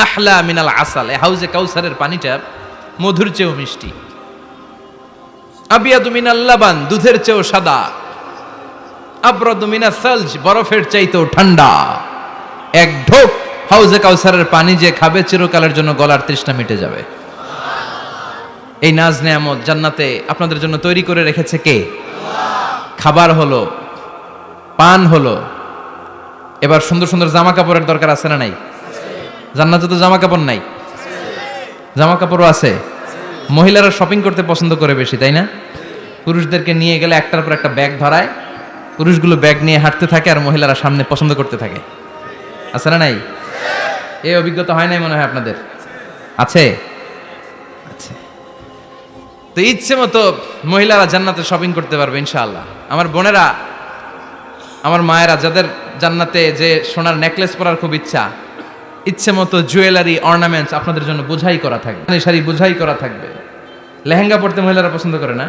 আহলা মিনাল আসাল, এই হাউজে কাউসারের পানিটা মধুর চেয়েও মিষ্টি। আবিয়াদু মিনাল লাবান, দুধের চেয়েও সাদা। আবরাদু মিনাস সালজ, বরফের চাইতেও ঠান্ডা। এক ঢোক হাউজে কাউসারের পানি যে খাবে চিরকালের জন্য গলার তৃষ্ণা মিটে যাবে। এই নাজ নেয়ামত জান্নাতে আপনাদের জন্য তৈরি করে রেখেছে কে? খাবার হলো, পান হলো, এবার সুন্দর সুন্দর জামা কাপড়ের দরকার আছে না নাই? জান্নাতে তো জামা কাপড় নাই, জামা কাপড়ও আছে। মহিলারা শপিং করতে পছন্দ করে বেশি, তাই না? পুরুষদেরকে নিয়ে গেলে একটার পর একটা ব্যাগ ধরায়, পুরুষগুলো ব্যাগ নিয়ে হাঁটতে থাকে আর মহিলারা সামনে পছন্দ করতে থাকে। আছে না নাই? এই অভিজ্ঞতা হয় নাই মনে হয় আপনাদের? আছে? আচ্ছা, তো ইচ্ছে মতো মহিলারা জান্নাতে শপিং করতে পারবে ইনশাআল্লাহ। আমার বোনেরা, আমার মায়েরা, যাদের জান্নাতে যে সোনার নেকলেস পরার খুব ইচ্ছা, ইচ্ছে মতো জুয়েলারি অর্নামেন্টস আপনাদের জন্য বোঝাই করা থাকবে, শাড়ি বোঝাই করা থাকবে। লেহেঙ্গা পরতে মহিলারা পছন্দ করে না?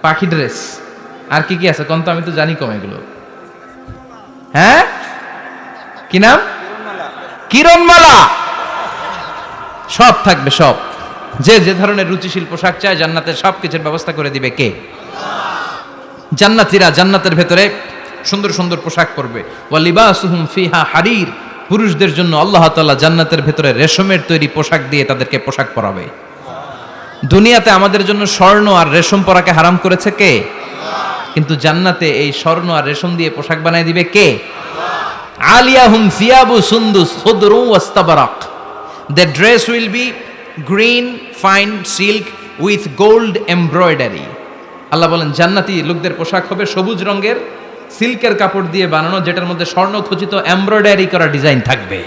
পাখি ড্রেস, আর কি কি আছে কোন তো, আমি তো জানি কম এগুলো। হ্যাঁ, কি নাম? কিরণমালা। সব থাকবে, সব। যে যে ধরনের রুচিশীল পোশাক চায় জান্নাতের সব কিছুর ব্যবস্থা করে দিবে কে? জান্নাতীরা জান্নাতের ভেতরে সুন্দর সুন্দর পোশাক পরবে। ওয়া লিবাসুহুম ফিহা হারির, পুরুষদের জন্য আল্লাহ তাআলা জান্নাতের ভেতরে রেশমের তৈরি পোশাক দিয়ে তাদেরকে পোশাক পরাবে। দুনিয়াতে আমাদের জন্য স্বর্ণ আর রেশম পরাকে হারাম করেছে কে? কিন্তু জান্নাতে এই স্বর্ণ আর রেশম দিয়ে পোশাক বানায় দিবে কে? আলিয়াহুম সিয়াবু সুন্দুস খুদরু ওয়াস্তাবরাক, the dress will be green fine silk with gold embroidery. আল্লাহ বলেন জান্নাতি লোকদের পোশাক হবে সবুজ রঙের সিল্কের কাপড় দিয়ে বানানো, যেটার মধ্যে স্বর্ণ খচিত এমব্রয়ডারি করা ডিজাইন থাকবে।